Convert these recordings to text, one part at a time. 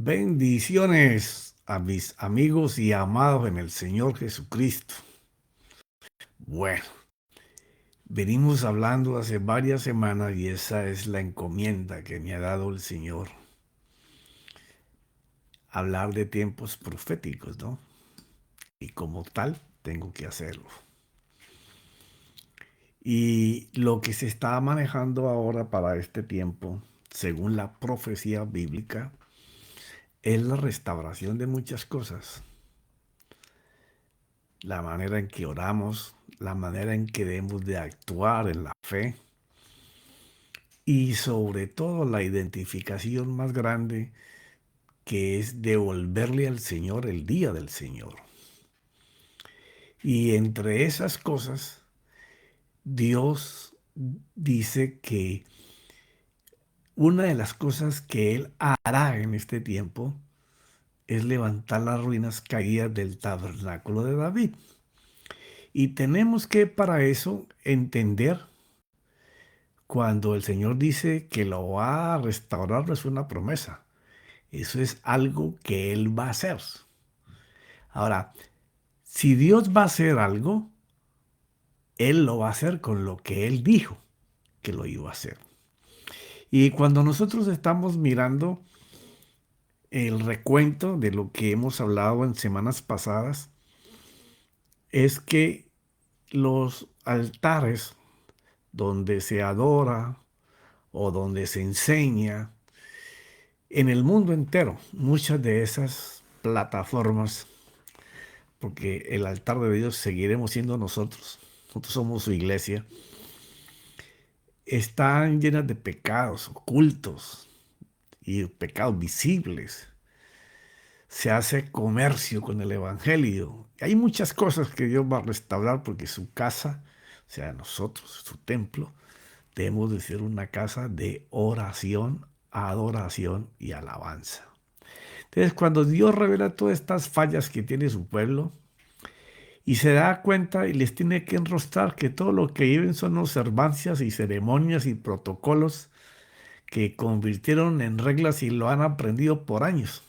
Bendiciones a mis amigos y amados en el Señor Jesucristo. Bueno, venimos hablando hace varias semanas y esa es la encomienda que me ha dado el Señor. Hablar de tiempos proféticos, ¿no? Y como tal, tengo que hacerlo. Y lo que se está manejando ahora para este tiempo, según la profecía bíblica, es la restauración de muchas cosas. La manera en que oramos, la manera en que debemos de actuar en la fe y sobre todo la identificación más grande que es devolverle al Señor el día del Señor. Y entre esas cosas, Dios dice que una de las cosas que Él hará en este tiempo es levantar las ruinas caídas del tabernáculo de David. Y tenemos que para eso entender cuando el Señor dice que lo va a restaurar, no es una promesa. Eso es algo que Él va a hacer. Ahora, si Dios va a hacer algo, Él lo va a hacer con lo que Él dijo que lo iba a hacer. Y cuando nosotros estamos mirando el recuento de lo que hemos hablado en semanas pasadas, es que los altares donde se adora o donde se enseña en el mundo entero, muchas de esas plataformas, porque el altar de Dios seguiremos siendo nosotros somos su iglesia, están llenas de pecados ocultos y pecados visibles. Se hace comercio con el evangelio. Hay muchas cosas que Dios va a restaurar porque su casa, o sea, nosotros, su templo, debemos de ser una casa de oración, adoración y alabanza. Entonces, cuando Dios revela todas estas fallas que tiene su pueblo y se da cuenta y les tiene que enrostrar que todo lo que viven son observancias y ceremonias y protocolos que convirtieron en reglas y lo han aprendido por años.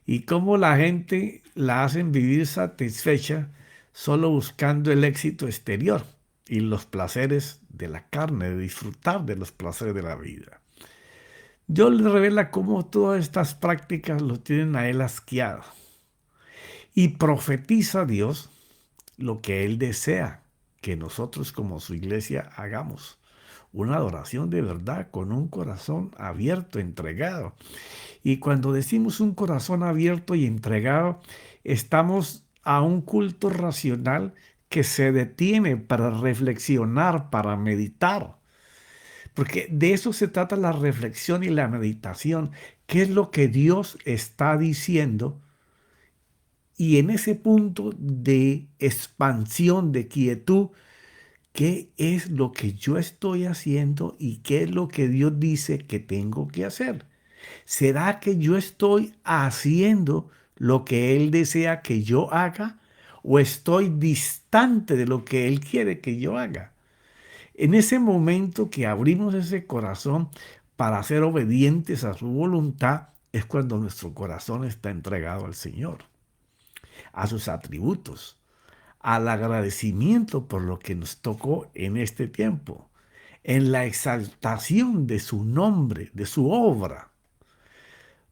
Y cómo la gente la hacen vivir satisfecha solo buscando el éxito exterior y los placeres de la carne, de disfrutar de los placeres de la vida. Dios le revela cómo todas estas prácticas lo tienen a él asqueado. Y profetiza Dios lo que él desea que nosotros como su iglesia hagamos. Una adoración de verdad con un corazón abierto, entregado. Y cuando decimos un corazón abierto y entregado, estamos a un culto racional que se detiene para reflexionar, para meditar. Porque de eso se trata la reflexión y la meditación. ¿Qué es lo que Dios está diciendo? Y en ese punto de expansión, de quietud, ¿qué es lo que yo estoy haciendo y qué es lo que Dios dice que tengo que hacer? ¿Será que yo estoy haciendo lo que Él desea que yo haga o estoy distante de lo que Él quiere que yo haga? En ese momento que abrimos ese corazón para ser obedientes a su voluntad, es cuando nuestro corazón está entregado al Señor, a sus atributos, al agradecimiento por lo que nos tocó en este tiempo, en la exaltación de su nombre, de su obra.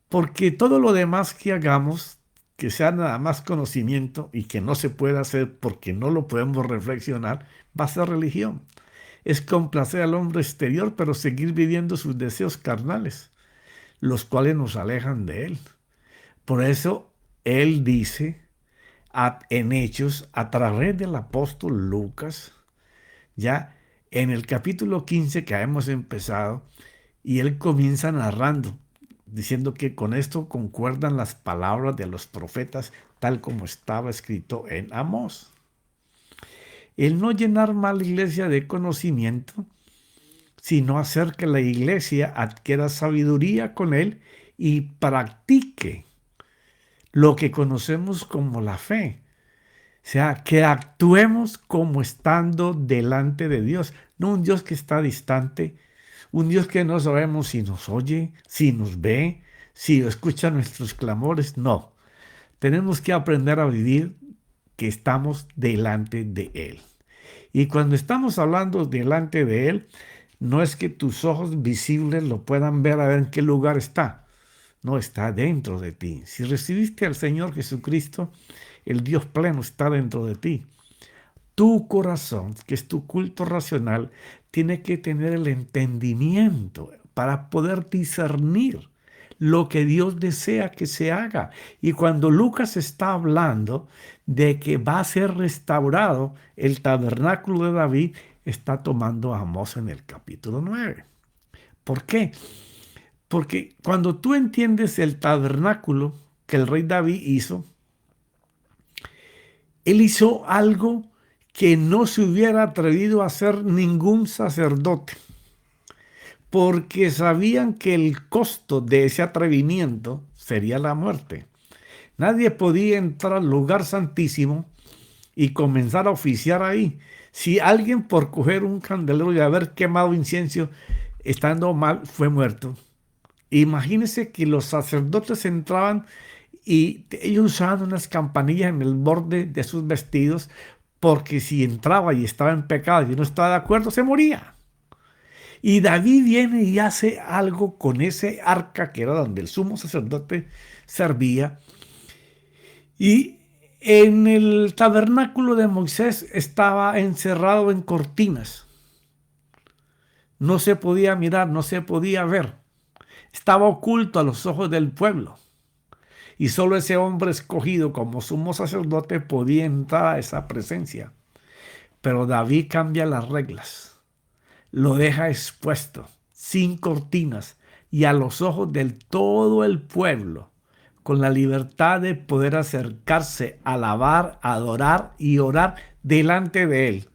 Porque todo lo demás que hagamos, que sea nada más conocimiento y que no se pueda hacer porque no lo podemos reflexionar, va a ser religión. Es complacer al hombre exterior, pero seguir viviendo sus deseos carnales, los cuales nos alejan de él. Por eso él dice en Hechos, a través del apóstol Lucas, ya en el capítulo 15 que hemos empezado, y él comienza narrando, diciendo que con esto concuerdan las palabras de los profetas, tal como estaba escrito en Amós. El no llenar más la iglesia de conocimiento, sino hacer que la iglesia adquiera sabiduría con él y practique lo que conocemos como la fe. O sea, que actuemos como estando delante de Dios, no un Dios que está distante, un Dios que no sabemos si nos oye, si nos ve, Sí, escucha nuestros clamores. No, tenemos que aprender a vivir que estamos delante de Él. Y cuando estamos hablando delante de Él, no es que tus ojos visibles lo puedan ver a ver en qué lugar está. No, está dentro de ti. Si recibiste al Señor Jesucristo, el Dios pleno está dentro de ti. Tu corazón, que es tu culto racional, tiene que tener el entendimiento para poder discernir lo que Dios desea que se haga. Y cuando Lucas está hablando de que va a ser restaurado el tabernáculo de David, está tomando a Amós en el capítulo 9. ¿Por qué? Porque cuando tú entiendes el tabernáculo que el rey David hizo, él hizo algo que no se hubiera atrevido a hacer ningún sacerdote, porque sabían que el costo de ese atrevimiento sería la muerte. Nadie podía entrar al lugar santísimo y comenzar a oficiar ahí. Si alguien por coger un candelero y haber quemado incienso estando mal fue muerto. Imagínense que los sacerdotes entraban y ellos usaban unas campanillas en el borde de sus vestidos porque si entraba y estaba en pecado y no estaba de acuerdo, se moría. Y David viene y hace algo con ese arca que era donde el sumo sacerdote servía. Y en el tabernáculo de Moisés estaba encerrado en cortinas. No se podía mirar, no se podía ver. Estaba oculto a los ojos del pueblo. Y solo ese hombre escogido como sumo sacerdote podía entrar a esa presencia. Pero David cambia las reglas. Lo deja expuesto, sin cortinas, y a los ojos de todo el pueblo, con la libertad de poder acercarse, alabar, adorar y orar delante de él.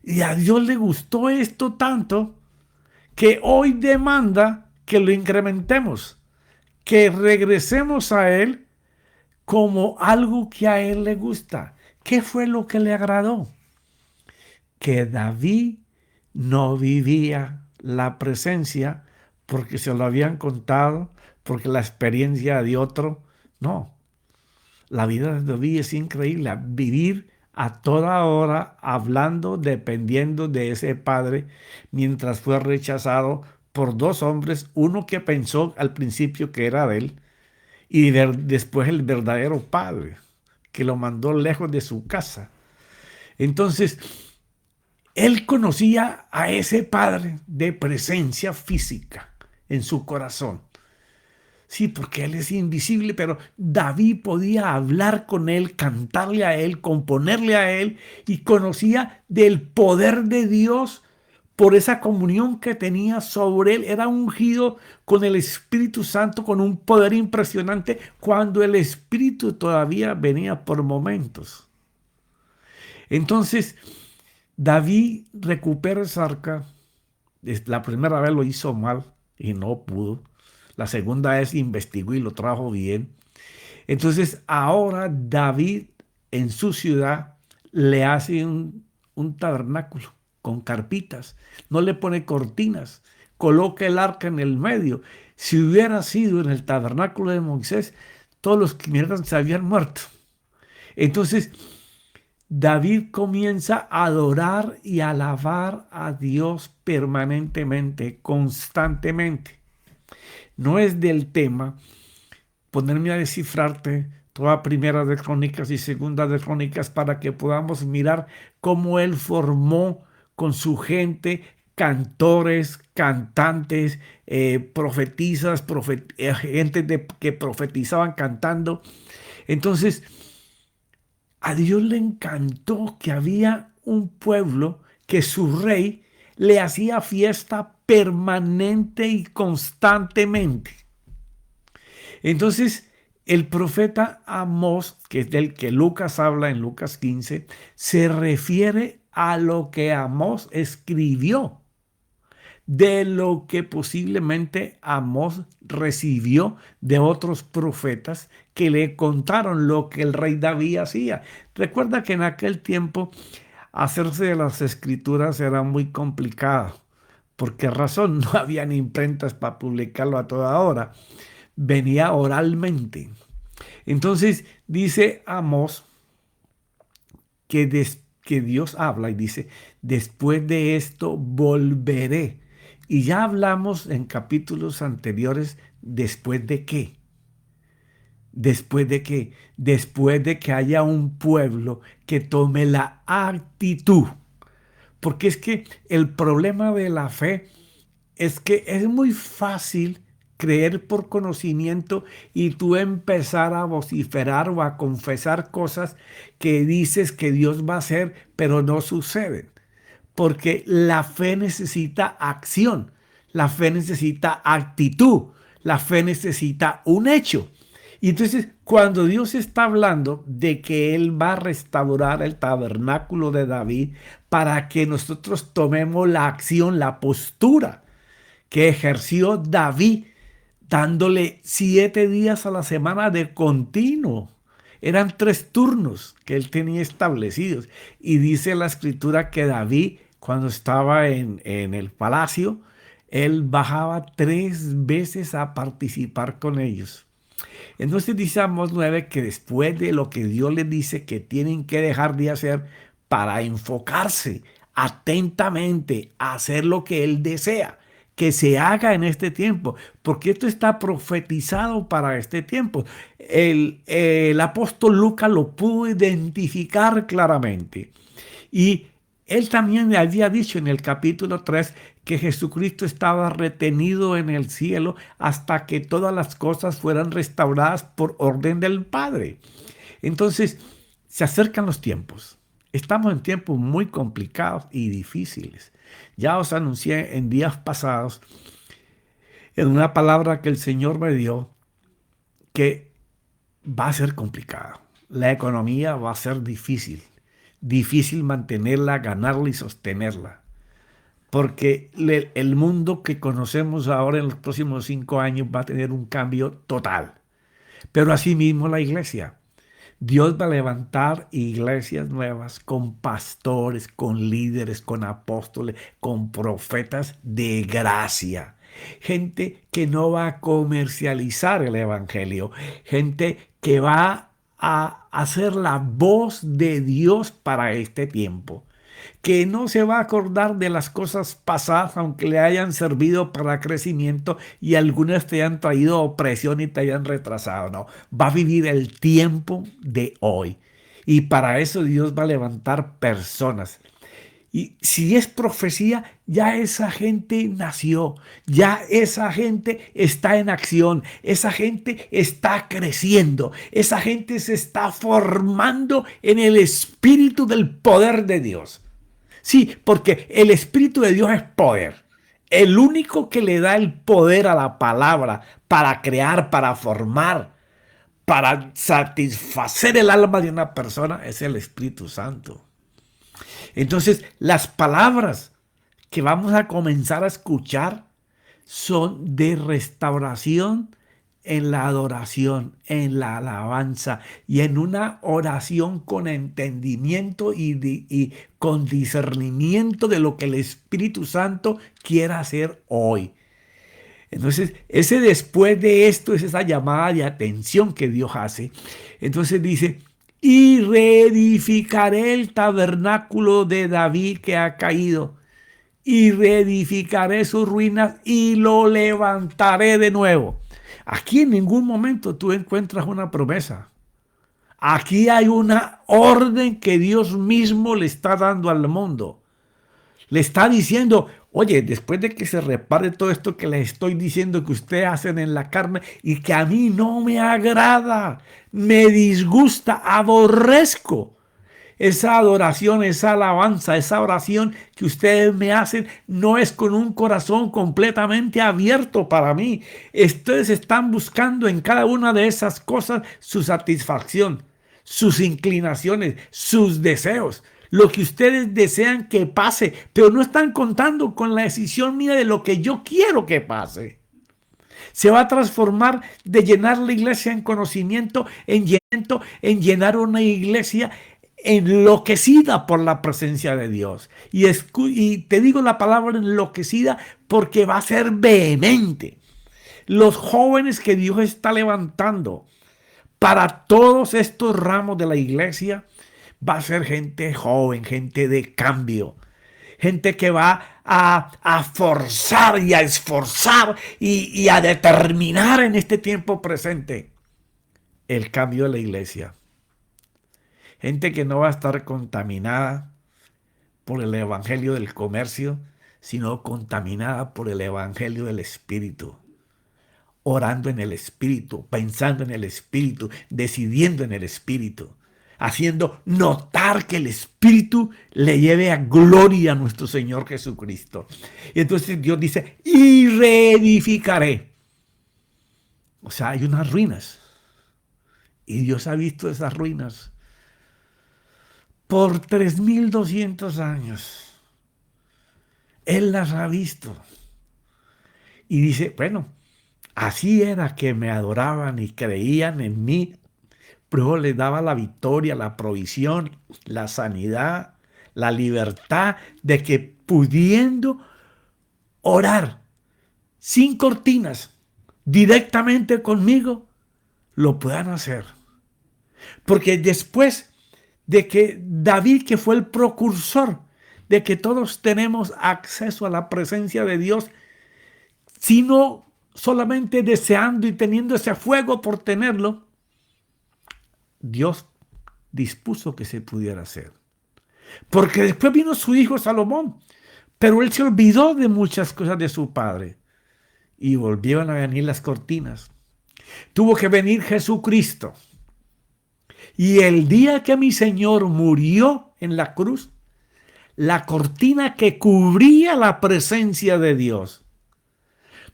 Y a Dios le gustó esto tanto que hoy demanda que lo incrementemos, que regresemos a Él como algo que a Él le gusta. ¿Qué fue lo que le agradó? Que David no vivía la presencia porque se lo habían contado, porque la experiencia de otro. No, la vida de David es increíble. Vivir a toda hora hablando, dependiendo de ese padre, mientras fue rechazado por dos hombres, uno que pensó al principio que era de él, y después el verdadero padre, que lo mandó lejos de su casa. Entonces, él conocía a ese padre de presencia física en su corazón. Sí, porque Él es invisible, pero David podía hablar con Él, cantarle a Él, componerle a Él y conocía del poder de Dios por esa comunión que tenía sobre Él. Era ungido con el Espíritu Santo, con un poder impresionante, cuando el Espíritu todavía venía por momentos. Entonces, David recupera esa arca. La primera vez lo hizo mal y no pudo. La segunda vez investigó y lo trajo bien. Entonces ahora David en su ciudad le hace un tabernáculo con carpitas. No le pone cortinas. Coloca el arca en el medio. Si hubiera sido en el tabernáculo de Moisés, todos los que miraran se habían muerto. Entonces David comienza a adorar y a alabar a Dios permanentemente, constantemente. No es del tema ponerme a descifrarte toda Primera de Crónicas y Segunda de Crónicas para que podamos mirar cómo él formó con su gente cantores, cantantes, profetisas, gente que profetizaban cantando. Entonces, a Dios le encantó que había un pueblo que su rey le hacía fiesta permanente y constantemente. Entonces, el profeta Amós, que es del que Lucas habla en Lucas 15, se refiere a lo que Amós escribió, de lo que posiblemente Amós recibió de otros profetas que le contaron lo que el rey David hacía. Recuerda que en aquel tiempo hacerse de las escrituras era muy complicado. ¿Por qué razón? No habían imprentas para publicarlo a toda hora. venía oralmente. Entonces dice Amós que Dios habla y dice, después de esto volveré. Y ya hablamos en capítulos anteriores, ¿después de qué? ¿Después de qué? Después de que haya un pueblo que tome la actitud. Porque es que el problema de la fe es que es muy fácil creer por conocimiento y tú empezar a vociferar o a confesar cosas que dices que Dios va a hacer, pero no suceden. Porque la fe necesita acción, la fe necesita actitud, la fe necesita un hecho. Y entonces, cuando Dios está hablando de que Él va a restaurar el tabernáculo de David para que nosotros tomemos la acción, la postura que ejerció David, dándole 7 días a la semana de continuo. Eran 3 turnos que él tenía establecidos. Y dice la escritura que David, cuando estaba en el palacio, él bajaba 3 veces a participar con ellos. Entonces dice Amós 9 que después de lo que Dios les dice que tienen que dejar de hacer para enfocarse atentamente a hacer lo que Él desea que se haga en este tiempo, porque esto está profetizado para este tiempo. El apóstol Lucas lo pudo identificar claramente. Y él también había dicho en el capítulo 3 que Jesucristo estaba retenido en el cielo hasta que todas las cosas fueran restauradas por orden del Padre. Entonces, se acercan los tiempos. Estamos en tiempos muy complicados y difíciles. Ya os anuncié en días pasados, en una palabra que el Señor me dio, que va a ser complicado. La economía va a ser difícil. Difícil mantenerla, ganarla y sostenerla. Porque el mundo que conocemos ahora en los próximos 5 años va a tener un cambio total. Pero asimismo la iglesia. Dios va a levantar iglesias nuevas con pastores, con líderes, con apóstoles, con profetas de gracia. Gente que no va a comercializar el evangelio. Gente que va a hacer la voz de Dios para este tiempo. Que no se va a acordar de las cosas pasadas, aunque le hayan servido para crecimiento y algunas te hayan traído opresión y te hayan retrasado. No, va a vivir el tiempo de hoy. Y para eso Dios va a levantar personas. Y si es profecía, ya esa gente nació, ya esa gente está en acción, esa gente está creciendo, esa gente se está formando en el espíritu del poder de Dios. Sí, porque el Espíritu de Dios es poder. El único que le da el poder a la palabra para crear, para formar, para satisfacer el alma de una persona es el Espíritu Santo. Entonces, las palabras que vamos a comenzar a escuchar son de restauración en la adoración, en la alabanza y en una oración con entendimiento y con discernimiento de lo que el Espíritu Santo quiera hacer hoy. Entonces, ese después de esto es esa llamada de atención que Dios hace. Entonces dice, y reedificaré el tabernáculo de David que ha caído, y reedificaré sus ruinas y lo levantaré de nuevo. Aquí en ningún momento tú encuentras una promesa. Aquí hay una orden que Dios mismo le está dando al mundo. Le está diciendo, oye, después de que se repare todo esto que les estoy diciendo que ustedes hacen en la carne y que a mí no me agrada, me disgusta, aborrezco. Esa adoración, esa alabanza, esa oración que ustedes me hacen no es con un corazón completamente abierto para mí. Ustedes están buscando en cada una de esas cosas su satisfacción, sus inclinaciones, sus deseos, lo que ustedes desean que pase, pero no están contando con la decisión mía de lo que yo quiero que pase. Se va a transformar de llenar la iglesia en conocimiento, en llenar una iglesia enloquecida por la presencia de Dios. Y te digo la palabra enloquecida porque va a ser vehemente. Los jóvenes que Dios está levantando para todos estos ramos de la iglesia va a ser gente joven, gente de cambio, gente que va a forzar y a esforzar y a determinar en este tiempo presente el cambio de la iglesia. Gente que no va a estar contaminada por el evangelio del comercio, sino contaminada por el evangelio del espíritu. Orando en el espíritu, pensando en el espíritu, decidiendo en el espíritu, haciendo notar que el espíritu le lleve a gloria a nuestro Señor Jesucristo. Y entonces Dios dice, y reedificaré. O sea, hay unas ruinas. Y Dios ha visto esas ruinas por 3200 años. Él las ha visto. Y dice, bueno, así era que me adoraban y creían en mí, pero les daba la victoria, la provisión, la sanidad, la libertad de que pudiendo orar sin cortinas directamente conmigo, lo puedan hacer. Porque después de que David, que fue el precursor de que todos tenemos acceso a la presencia de Dios, sino solamente deseando y teniendo ese fuego por tenerlo, Dios dispuso que se pudiera hacer. Porque después vino su hijo Salomón, pero él se olvidó de muchas cosas de su padre y volvieron a venir las cortinas. Tuvo que venir Jesucristo. Y el día que mi Señor murió en la cruz, la cortina que cubría la presencia de Dios,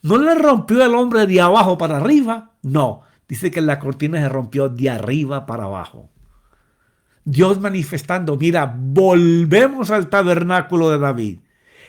no le rompió el hombre de abajo para arriba, no. Dice que la cortina se rompió de arriba para abajo. Dios manifestando, mira, volvemos al tabernáculo de David.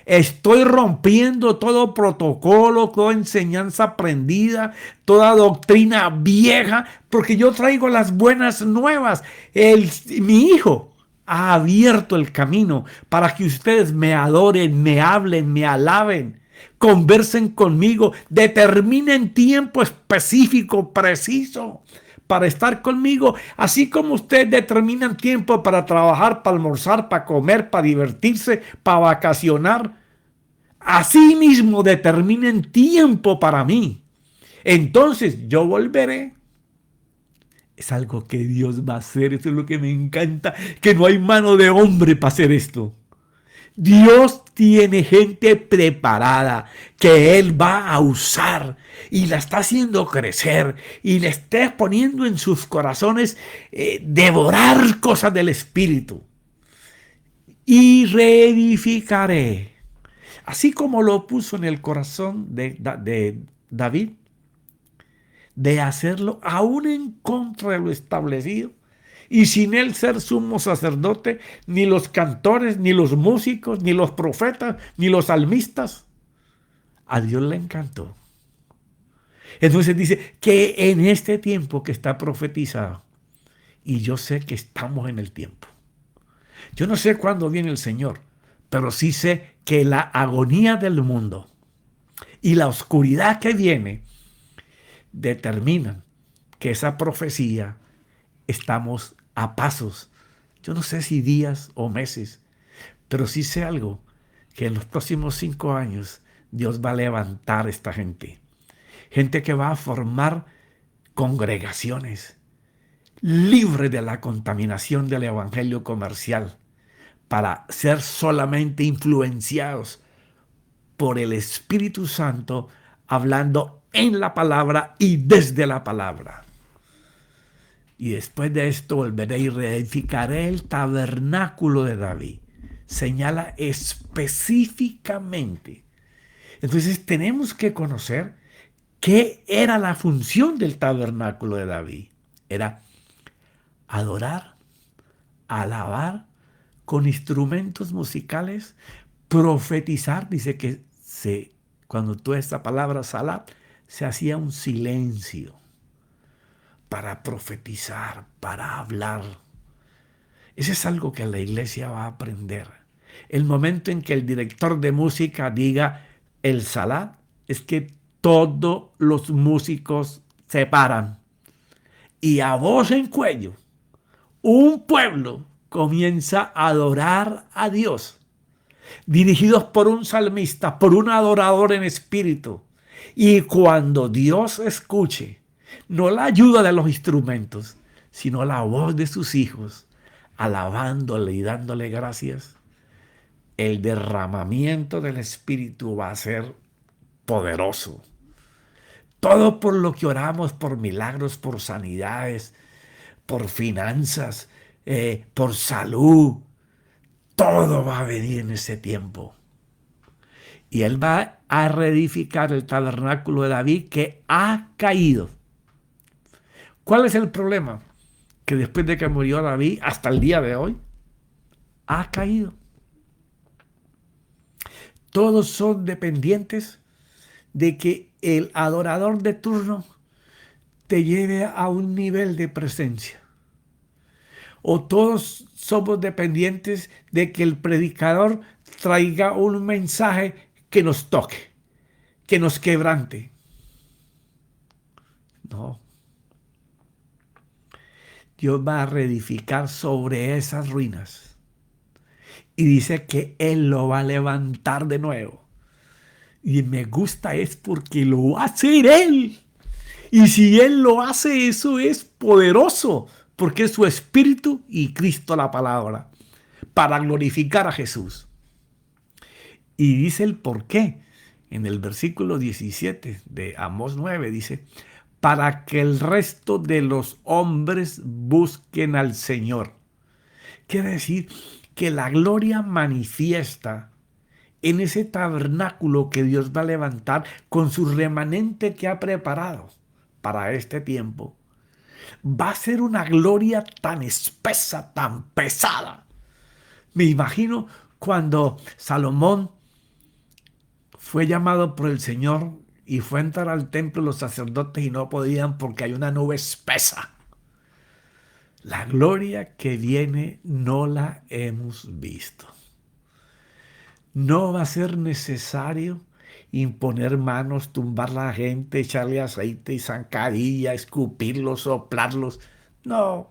Estoy rompiendo todo protocolo, toda enseñanza aprendida, toda doctrina vieja, porque yo traigo las buenas nuevas. Mi hijo ha abierto el camino para que ustedes me adoren, me hablen, me alaben, conversen conmigo, determinen tiempo específico, preciso, para estar conmigo, así como ustedes determinan tiempo para trabajar, para almorzar, para comer, para divertirse, para vacacionar. Así mismo determinen tiempo para mí. Entonces yo volveré. Es algo que Dios va a hacer, eso es lo que me encanta, que no hay mano de hombre para hacer esto. Dios tiene gente preparada que Él va a usar y la está haciendo crecer y le está poniendo en sus corazones devorar cosas del Espíritu. Y reedificaré, así como lo puso en el corazón de David, de hacerlo aún en contra de lo establecido. Y sin él ser sumo sacerdote, ni los cantores, ni los músicos, ni los profetas, ni los salmistas. A Dios le encantó. Entonces dice que en este tiempo que está profetizado, y yo sé que estamos en el tiempo. Yo no sé cuándo viene el Señor, pero sí sé que la agonía del mundo y la oscuridad que viene determinan que esa profecía estamos a pasos, yo no sé si días o meses, pero sí sé algo, que en los próximos 5 años Dios va a levantar a esta gente. Gente que va a formar congregaciones libres de la contaminación del evangelio comercial para ser solamente influenciados por el Espíritu Santo, hablando en la palabra y desde la palabra. Y después de esto volveré y reedificaré el tabernáculo de David. Señala específicamente. Entonces tenemos que conocer qué era la función del tabernáculo de David. Era adorar, alabar con instrumentos musicales, profetizar. Dice que cuando toda esta palabra salat, se hacía un silencio para profetizar, para hablar. Eso es algo que la iglesia va a aprender. El momento en que el director de música diga el salat, es que todos los músicos se paran y a voz en cuello, un pueblo comienza a adorar a Dios, dirigidos por un salmista, por un adorador en espíritu. Y cuando Dios escuche, no la ayuda de los instrumentos, sino la voz de sus hijos, alabándole y dándole gracias, el derramamiento del Espíritu va a ser poderoso. Todo por lo que oramos, por milagros, por sanidades, por finanzas, por salud, todo va a venir en ese tiempo. Y Él va a reedificar el tabernáculo de David que ha caído. ¿Cuál es el problema? Que después de que murió David, hasta el día de hoy, ha caído. Todos son dependientes de que el adorador de turno te lleve a un nivel de presencia. O todos somos dependientes de que el predicador traiga un mensaje que nos toque, que nos quebrante. No. Dios va a reedificar sobre esas ruinas. Y dice que Él lo va a levantar de nuevo. Y me gusta es porque lo va a hacer Él. Y si Él lo hace, eso es poderoso. Porque es su Espíritu y Cristo la palabra. Para glorificar a Jesús. Y dice el por qué. En el versículo 17 de Amós 9 dice, para que el resto de los hombres busquen al Señor. Quiere decir que la gloria manifiesta en ese tabernáculo que Dios va a levantar con su remanente que ha preparado para este tiempo. Va a ser una gloria tan espesa, tan pesada. Me imagino cuando Salomón fue llamado por el Señor y fue a entrar al templo los sacerdotes y no podían porque hay una nube espesa. La gloria que viene no la hemos visto. No va a ser necesario imponer manos, tumbar a la gente, echarle aceite y zancadilla, escupirlos, soplarlos. No.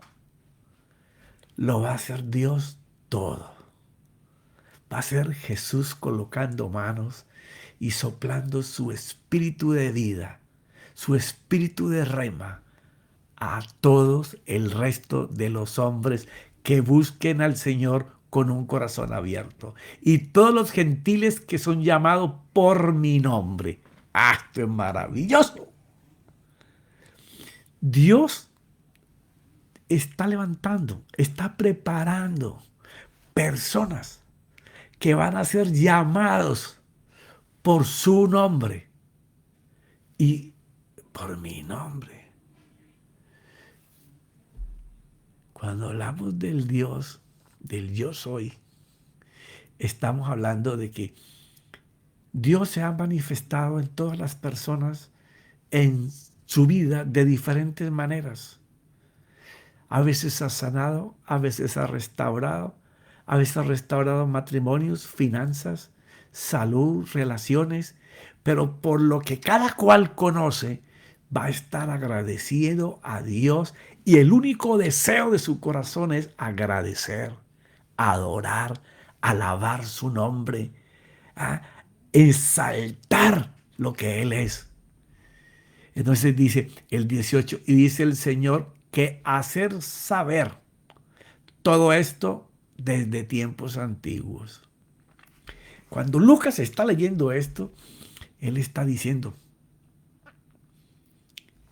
Lo va a hacer Dios todo. Va a ser Jesús colocando manos y soplando su espíritu de vida, su espíritu de rema a todos el resto de los hombres que busquen al Señor con un corazón abierto. Y todos los gentiles que son llamados por mi nombre. ¡Ah, esto es maravilloso! Dios está levantando, está preparando personas que van a ser llamados por su nombre y por mi nombre. Cuando hablamos del Dios, del yo soy, estamos hablando de que Dios se ha manifestado en todas las personas en su vida de diferentes maneras. A veces ha sanado, a veces ha restaurado matrimonios, finanzas, salud, relaciones, pero por lo que cada cual conoce, va a estar agradecido a Dios y el único deseo de su corazón es agradecer, adorar, alabar su nombre, exaltar lo que Él es. Entonces dice el 18, y dice el Señor que hacer saber todo esto desde tiempos antiguos. Cuando Lucas está leyendo esto, él está diciendo,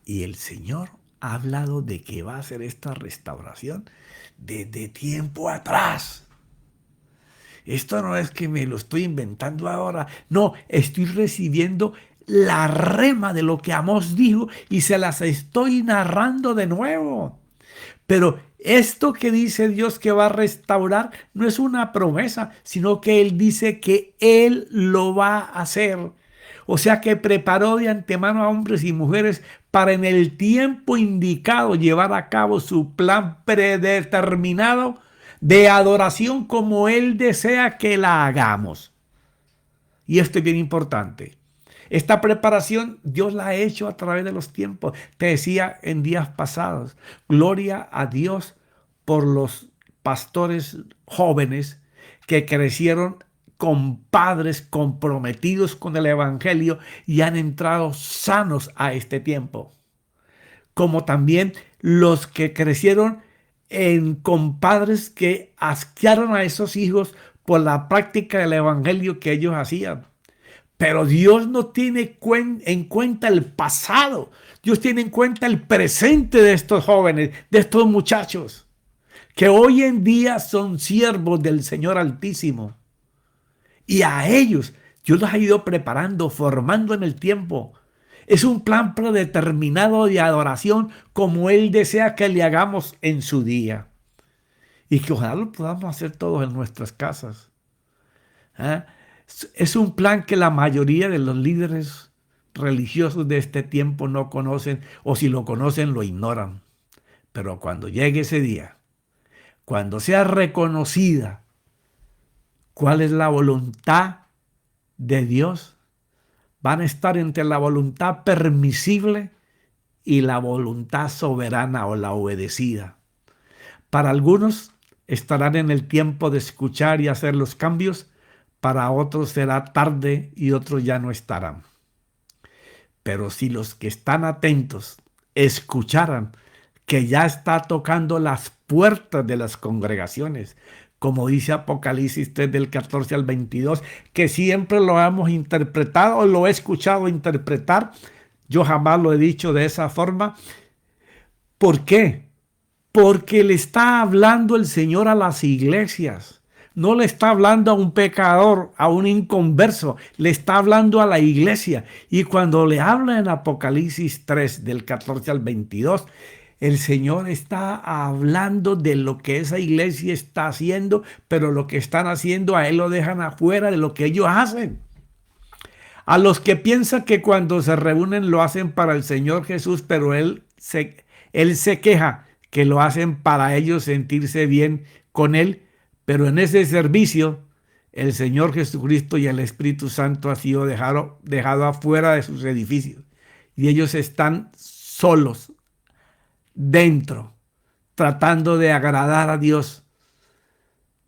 y el Señor ha hablado de que va a hacer esta restauración desde tiempo atrás. Esto no es que me lo estoy inventando ahora. No, estoy recibiendo la rema de lo que Amós dijo y se las estoy narrando de nuevo. Pero esto que dice Dios que va a restaurar no es una promesa, sino que Él dice que Él lo va a hacer. O sea que preparó de antemano a hombres y mujeres para en el tiempo indicado llevar a cabo su plan predeterminado de adoración como Él desea que la hagamos. Y esto es bien importante. Esta preparación Dios la ha hecho a través de los tiempos. Te decía en días pasados, gloria a Dios por los pastores jóvenes que crecieron con padres comprometidos con el Evangelio y han entrado sanos a este tiempo. Como también los que crecieron con padres que asquearon a esos hijos por la práctica del Evangelio que ellos hacían. Pero Dios no tiene en cuenta el pasado. Dios tiene en cuenta el presente de estos jóvenes, de estos muchachos, que hoy en día son siervos del Señor Altísimo. Y a ellos Dios los ha ido preparando, formando en el tiempo. Es un plan predeterminado de adoración como Él desea que le hagamos en su día. Y que ojalá lo podamos hacer todos en nuestras casas. Es un plan que la mayoría de los líderes religiosos de este tiempo no conocen, o si lo conocen lo ignoran. Pero cuando llegue ese día, cuando sea reconocida cuál es la voluntad de Dios, van a estar entre la voluntad permisible y la voluntad soberana o la obedecida. Para algunos estarán en el tiempo de escuchar y hacer los cambios, para otros será tarde y otros ya no estarán. Pero si los que están atentos escucharan que ya está tocando las puertas de las congregaciones, como dice Apocalipsis 3 del 14 al 22, que siempre lo hemos interpretado o lo he escuchado interpretar, yo jamás lo he dicho de esa forma. ¿Por qué? Porque le está hablando el Señor a las iglesias. No le está hablando a un pecador, a un inconverso, le está hablando a la iglesia. Y cuando le habla en Apocalipsis 3, del 14 al 22, el Señor está hablando de lo que esa iglesia está haciendo, pero lo que están haciendo a Él lo dejan afuera de lo que ellos hacen. A los que piensan que cuando se reúnen lo hacen para el Señor Jesús, pero Él se queja que lo hacen para ellos sentirse bien con Él. Pero en ese servicio, el Señor Jesucristo y el Espíritu Santo ha sido dejado afuera de sus edificios. Y ellos están solos, dentro, tratando de agradar a Dios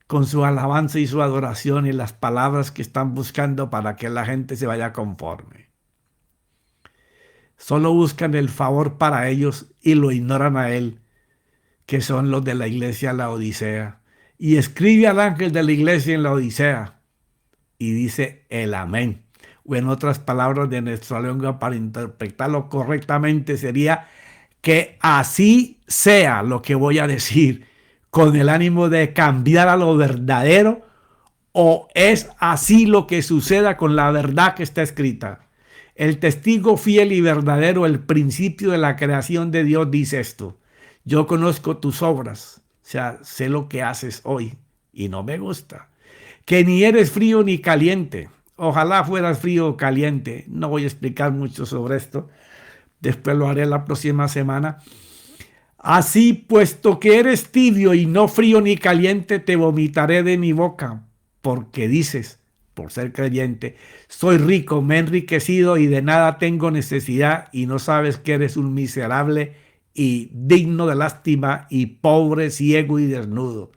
con su alabanza y su adoración y las palabras que están buscando para que la gente se vaya conforme. Solo buscan el favor para ellos y lo ignoran a Él, que son los de la iglesia Laodicea. Y escribe al ángel de la iglesia en la Odisea y dice el amén. O en otras palabras de nuestra lengua, para interpretarlo correctamente, sería que así sea lo que voy a decir, con el ánimo de cambiar a lo verdadero, o es así lo que suceda con la verdad que está escrita. El testigo fiel y verdadero, el principio de la creación de Dios, dice esto: yo conozco tus obras. O sea, sé lo que haces hoy y no me gusta. Que ni eres frío ni caliente. Ojalá fueras frío o caliente. No voy a explicar mucho sobre esto. Después lo haré la próxima semana. Así, puesto que eres tibio y no frío ni caliente, te vomitaré de mi boca. Porque dices, por ser creyente, soy rico, me he enriquecido y de nada tengo necesidad, y no sabes que eres un miserable y digno de lástima y pobre, ciego y desnudo.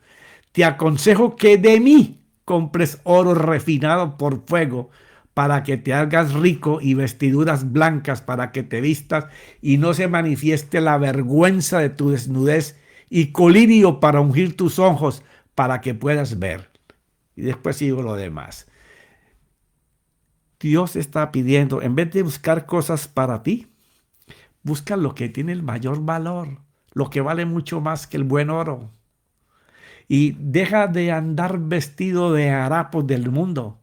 Te aconsejo que de mí compres oro refinado por fuego, para que te hagas rico, y vestiduras blancas para que te vistas y no se manifieste la vergüenza de tu desnudez, y colirio para ungir tus ojos para que puedas ver. Y después sigo lo demás. Dios está pidiendo, en vez de buscar cosas para ti, busca lo que tiene el mayor valor, lo que vale mucho más que el buen oro. Y deja de andar vestido de harapos del mundo.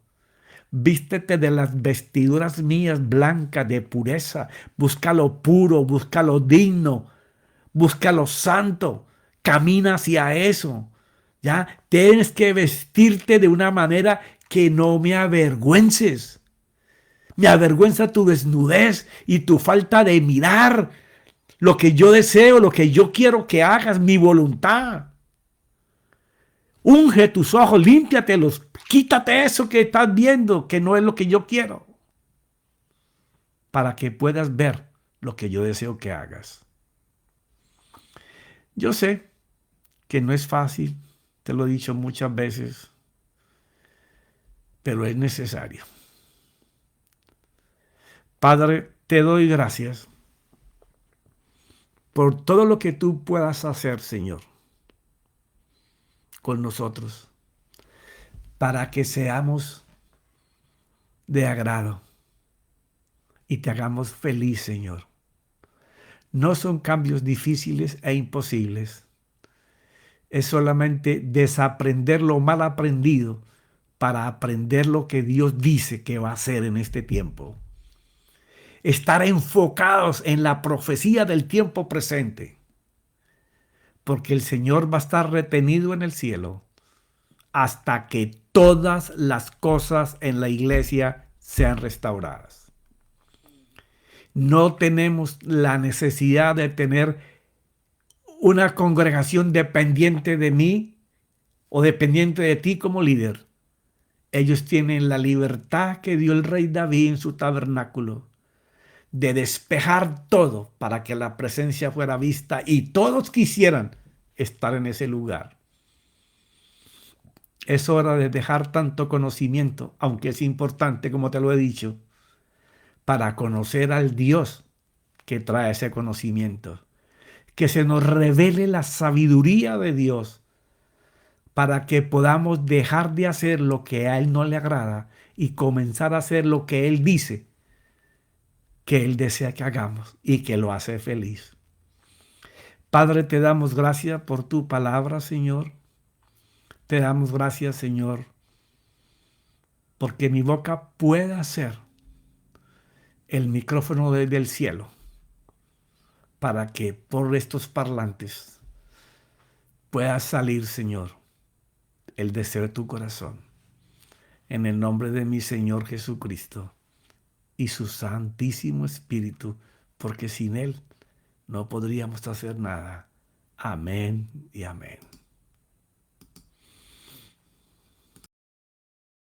Vístete de las vestiduras mías blancas de pureza. Busca lo puro, busca lo digno, busca lo santo. Camina hacia eso. Ya tienes que vestirte de una manera que no me avergüences. Me avergüenza tu desnudez y tu falta de mirar lo que yo deseo, lo que yo quiero que hagas, mi voluntad. Unge tus ojos, límpiatelos, quítate eso que estás viendo, que no es lo que yo quiero. para que puedas ver lo que yo deseo que hagas. Yo sé que no es fácil, te lo he dicho muchas veces, pero es necesario. Padre, te doy gracias por todo lo que tú puedas hacer, Señor, con nosotros, para que seamos de agrado y te hagamos feliz, Señor. No son cambios difíciles e imposibles. Es solamente desaprender lo mal aprendido para aprender lo que Dios dice que va a hacer en este tiempo. Estar enfocados en la profecía del tiempo presente, porque el Señor va a estar retenido en el cielo hasta que todas las cosas en la iglesia sean restauradas. No tenemos la necesidad de tener una congregación dependiente de mí o dependiente de ti como líder. Ellos tienen la libertad que dio el rey David en su tabernáculo de despejar todo para que la presencia fuera vista y todos quisieran estar en ese lugar. Es hora de dejar tanto conocimiento, aunque es importante, como te lo he dicho, para conocer al Dios que trae ese conocimiento. Que se nos revele la sabiduría de Dios para que podamos dejar de hacer lo que a Él no le agrada y comenzar a hacer lo que Él dice que Él desea que hagamos y que lo hace feliz. Padre, te damos gracias por tu palabra, Señor. Te damos gracias, Señor, porque mi boca pueda ser el micrófono desde el cielo para que por estos parlantes pueda salir, Señor, el deseo de tu corazón. En el nombre de mi Señor Jesucristo y su Santísimo Espíritu, porque sin Él no podríamos hacer nada. Amén y amén.